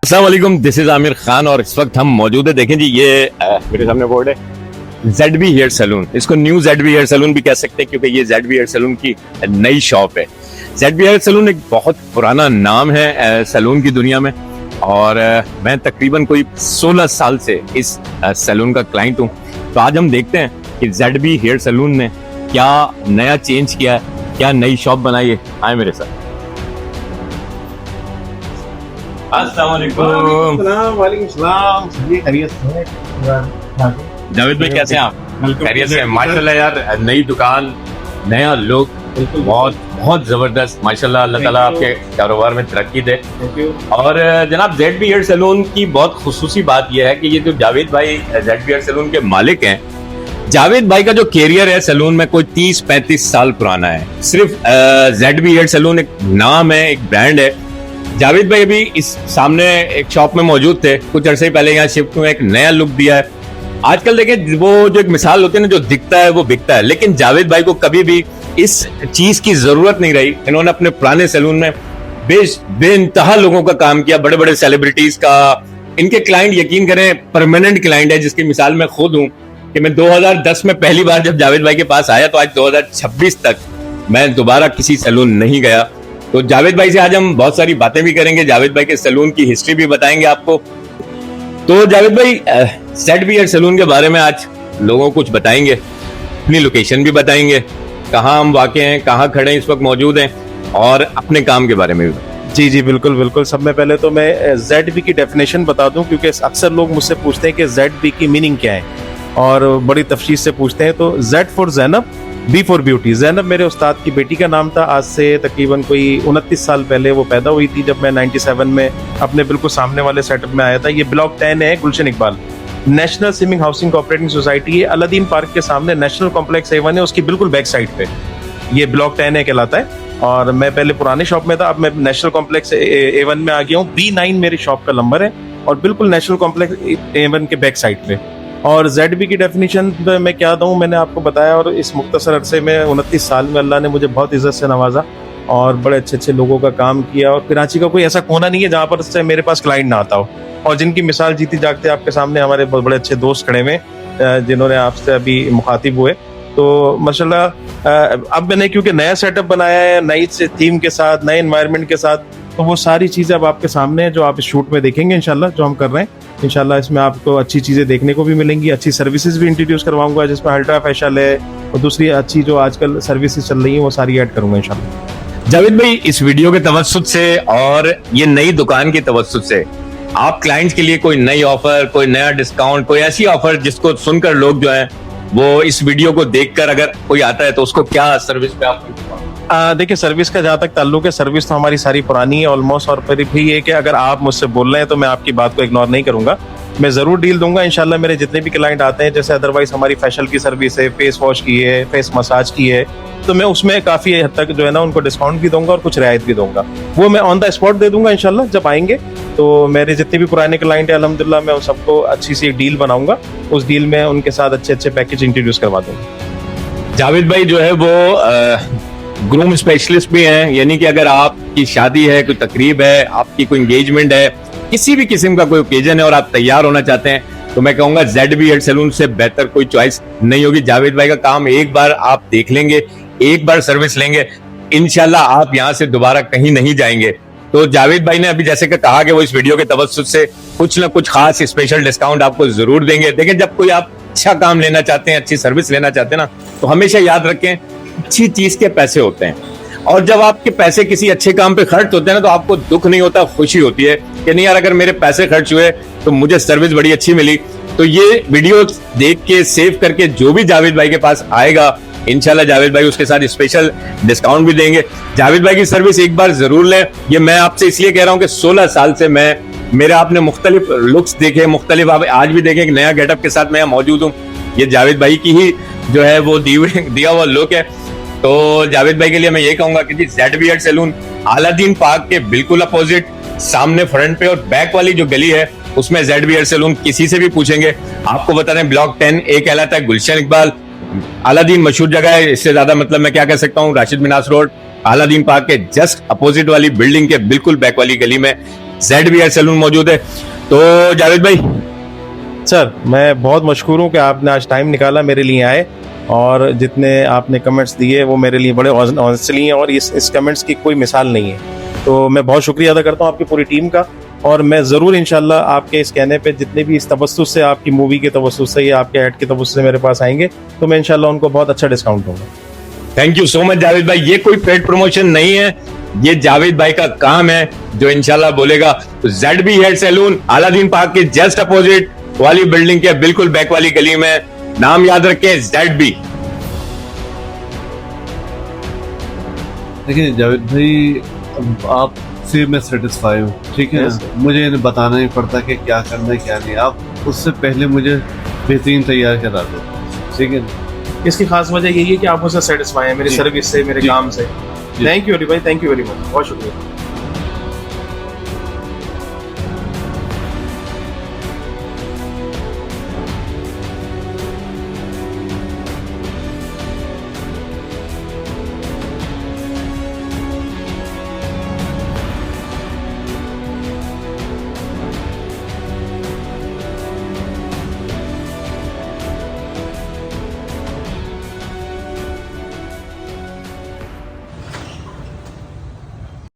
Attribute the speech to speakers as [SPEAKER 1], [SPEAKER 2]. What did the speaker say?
[SPEAKER 1] अस्सलाम वालेकुम, this is Aamir Khan और इस वक्त हम मौजूद है। देखें जी, ये मेरे सामने बोर्ड है ZB हेयर सैलून। इसको न्यू ZB हेयर सैलून भी कह सकते हैं क्योंकि ये ZB हेयर सैलून की नई शॉप है। ZB हेयर सैलून एक बहुत पुराना नाम है सैलून की दुनिया में और मैं तकरीबन कोई 16 साल से इस सैलून का क्लाइंट हूँ। तो आज हम देखते हैं कि ZB हेयर सैलून ने क्या नया चेंज किया है, क्या नई शॉप बनाई है। आए मेरे साथ। जावेद भाई, कैसे हैं आप? खैरियत से? माशाल्लाह यार, नई दुकान, नया लुक, बहुत बहुत जबरदस्त। माशाल्लाह, अल्लाह ताला आपके कारोबार में तरक्की दे। और जनाब, ZB हेयर सैलून की बहुत खुसूसी बात यह है कि ये जो जावेद भाई ZB हेयर सैलून के मालिक हैं, जावेद भाई का जो कैरियर है सैलून में कोई 30-35 साल पुराना है। सिर्फ ZB हेयर सैलून एक नाम है, एक ब्रांड है। जावेद भाई अभी इस सामने एक शॉप में मौजूद थे, कुछ अरसे पहले यहाँ शिफ्ट हुए, एक नया लुक दिया है। आजकल देखें, वो जो एक मिसाल होती है ना, जो दिखता है वो बिकता है, लेकिन जावेद भाई को कभी भी इस चीज की जरूरत नहीं रही। इन्होंने अपने पुराने सैलून में बेइंतहा लोगों का काम किया, बड़े बड़े सेलिब्रिटीज का। इनके क्लाइंट, यकीन करें, परमानेंट क्लाइंट है, जिसकी मिसाल मैं खुद हूं कि मैं 2010 में पहली बार जब जावेद भाई के पास आया तो आज 2026 तक मैं दोबारा किसी सैलून नहीं गया। तो जावेद भाई से आज हम बहुत सारी बातें भी करेंगे, जावेद भाई के सैलून की हिस्ट्री भी बताएंगे आपको। तो जावेद भाई, ZB हेयर सैलून के बारे में आज लोगों को कुछ बताएंगे, अपनी लोकेशन भी बताएंगे, कहाँ हम वाक़ हैं, कहाँ खड़े हैं, इस वक्त मौजूद हैं, और अपने काम के बारे में भी।
[SPEAKER 2] जी बिल्कुल बिल्कुल। सब में पहले तो मैं ZB की डेफिनेशन बता दूं, क्योंकि अक्सर लोग मुझसे पूछते हैं कि ZB की मीनिंग क्या है और बड़ी तफसील से पूछते हैं। तो Z for Zainab, B for beauty. Zainab मेरे उस्ताद की बेटी का नाम था। आज से तकरीबन कोई 29 साल पहले वो पैदा हुई थी, जब मैं 97 में अपने बिल्कुल सामने वाले सेटअप में आया था। ये ब्लॉक 10 है, Gulshan Iqbal national swimming housing cooperative society है, अलादीन पार्क के सामने नेशनल कॉम्प्लेक्स A1 है, उसकी बिल्कुल बैक साइड पे ये ब्लॉक 10 है कहलाता है। और मैं पहले पुराने शॉप में था, अब मैं नेशनल कॉम्प्लेक्स A1 में आ गया हूँ। B9 मेरी शॉप का नंबर है और बिल्कुल नेशनल कॉम्प्लेक्स A1 के बैक साइड पे। और ZB की डेफिनेशन मैं क्या दूँ, मैंने आपको बताया। और इस मुख्तसर अरसे में 29 साल में अल्लाह ने मुझे बहुत इज्जत से नवाजा और बड़े अच्छे अच्छे लोगों का काम किया। और कराची का कोई ऐसा कोना नहीं है जहाँ पर से मेरे पास क्लाइंट ना आता हो, और जिनकी मिसाल जीती जागते आपके सामने हमारे बहुत बड़े अच्छे दोस्त खड़े हुए, जिन्होंने आपसे अभी मुखातिब हुए। तो माशाल्लाह, अब मैंने क्योंकि नया सेटअप बनाया है, नई थीम के साथ, नए एनवायरनमेंट के साथ, तो वो सारी चीज़ें अब आपके सामने हैं जो आप इस शूट में देखेंगे इंशाल्लाह, जो हम कर रहे हैं। इंशाल्लाह इसमें आपको अच्छी चीज़ें देखने को भी मिलेंगी, अच्छी सर्विसेज भी इंट्रोड्यूस करवाऊंगा, जिसमें अल्ट्रा फेशियल है और दूसरी अच्छी जो आजकल सर्विसेज चल रही हैं वो सारी ऐड करूंगा इंशाल्लाह।
[SPEAKER 1] जावेद भाई, इस वीडियो के तवज्जुद से और ये नई दुकान के तवज्जुद से आप क्लाइंट्स के लिए कोई नई ऑफर, कोई नया डिस्काउंट, कोई ऐसी ऑफर जिसको सुनकर लोग जो है वो इस वीडियो को देखकर अगर कोई आता है तो उसको क्या सर्विस पे आप?
[SPEAKER 2] देखिए, सर्विस का जहाँ तक ताल्लुक है, सर्विस तो हमारी सारी पुरानी है ऑलमोस्ट। और फिर भी ये कि अगर आप मुझसे बोल रहे हैं तो मैं आपकी बात को इग्नोर नहीं करूंगा, मैं ज़रूर डील दूंगा इंशाल्लाह। मेरे जितने भी क्लाइंट आते हैं, जैसे अदरवाइज हमारी फेशियल की सर्विस है, फेस वॉश की है, फेस मसाज की है, तो मैं उसमें काफ़ी हद तक जो है ना उनको डिस्काउंट भी दूंगा और कुछ रियायत भी दूंगा। वो मैं ऑन द स्पॉट दे दूंगा इंशाल्लाह जब आएंगे। तो मेरे जितने भी पुराने क्लाइंट हैं अल्हम्दुलिल्लाह, मैं उन सबको अच्छी सी एक डील बनाऊंगा, उस डील में उनके साथ अच्छे अच्छे पैकेज इंट्रोड्यूस करवा दूंगा।
[SPEAKER 1] जावेद भाई जो है वो ग्रूम स्पेशलिस्ट भी हैं, यानी कि अगर आपकी शादी है, कोई तकरीब है, आपकी कोई एंगेजमेंट है, किसी भी किस्म का कोई ओकेजन है और आप तैयार होना चाहते हैं, तो मैं कहूंगा ZB हेयर सैलून से बेहतर कोई चॉइस नहीं होगी। जावेद भाई का काम एक बार आप देख लेंगे, एक बार सर्विस लेंगे, इंशाल्लाह आप यहाँ से दोबारा कहीं नहीं जाएंगे। तो जावेद भाई ने अभी जैसे कि कहा कि वो इस वीडियो के तवज्जुद से कुछ ना कुछ खास स्पेशल डिस्काउंट आपको जरूर देंगे। देखिए, जब कोई आप अच्छा काम लेना चाहते हैं, अच्छी सर्विस लेना चाहते हैं ना, तो हमेशा याद रखें, अच्छी चीज के पैसे होते हैं। और जब आपके पैसे किसी अच्छे काम पे खर्च होते हैं ना, तो आपको दुख नहीं होता, खुशी होती है कि नहीं यार, अगर मेरे पैसे खर्च हुए तो मुझे सर्विस बड़ी अच्छी मिली। तो ये वीडियो देख के सेव करके जो भी जावेद भाई के पास आएगा, इंशाल्लाह जावेद भाई उसके साथ स्पेशल डिस्काउंट भी देंगे। जावेद भाई की सर्विस एक बार जरूर लें। ये मैं आपसे इसलिए कह रहा हूँ कि 16 साल से मेरे आपने मुख्तलिफ लुक्स देखे, मुख्तलिफ आप आज भी देखें, नया गेटअप के साथ मैं मौजूद हूँ। ये जावेद भाई की ही जो है वो दिया हुआ लुक है। तो जावेद भाई के लिए मैं ये कहूंगा कि जी, ZB hair salon Aladdin park के बिल्कुल अपोजिट, सामने फ्रंट पे और बैक वाली जो गली है उसमें ZB हेयर सैलून। किसी से भी पूछेंगे आपको बता रहे हैं, ब्लॉक 10A कहलाता है, गुलशन इकबाल। अलादीन मशहूर जगह है, इससे ज्यादा मतलब मैं क्या कह सकता हूँ। Rashid Manas road, Aladdin park के जस्ट अपोजिट वाली बिल्डिंग के बिल्कुल बैक वाली गली में जेड भी हेयर सैलून मौजूद है। तो जावेद भाई,
[SPEAKER 2] सर मैं बहुत मशहूर हूँ कि आपने आज टाइम निकाला, मेरे लिए आए, और जितने आपने कमेंट्स दिए वो मेरे लिए बड़े ऑनेस्टली हैं, और इस कमेंट्स की कोई मिसाल नहीं है। तो मैं बहुत शुक्रिया अदा करता हूँ आपकी पूरी टीम का, और मैं ज़रूर इंशाल्लाह आपके इस कहने पे जितने भी इस तवस्सुस से, आपकी मूवी के तवस्सुस से या आपके ऐड के तवस्सुस से मेरे पास आएंगे, तो मैं इंशाल्लाह उनको बहुत अच्छा डिस्काउंट दूंगा।
[SPEAKER 1] Thank you so much Javed भाई। ये कोई पेड प्रमोशन नहीं है, ये जावेद भाई का काम है जो इंशाल्लाह बोलेगा। तो Z B hair salon Aladdin park के जस्ट अपोजिट वाली बिल्डिंग के बिल्कुल बैक वाली गली में, नाम याद रखें जेड बी।
[SPEAKER 3] देखिए जावेद भाई, अब आपसे मैं सेटिस्फाई हूँ, ठीक है
[SPEAKER 2] Yes,
[SPEAKER 3] ना? मुझे इन्हें बताना नहीं पड़ता कि क्या करना है क्या नहीं, आप उससे पहले मुझे बेहतरीन तैयार करा दो, ठीक है ना?
[SPEAKER 2] इसकी खास वजह यही है कि आप मुझसे सेटिस्फाई हैं, मेरी
[SPEAKER 3] जी।
[SPEAKER 2] सर्विस से, मेरे
[SPEAKER 3] जी।
[SPEAKER 2] काम से।
[SPEAKER 3] जी।
[SPEAKER 2] थैंक यू अली भाई, थैंक यू वेरी मच, बहुत शुक्रिया।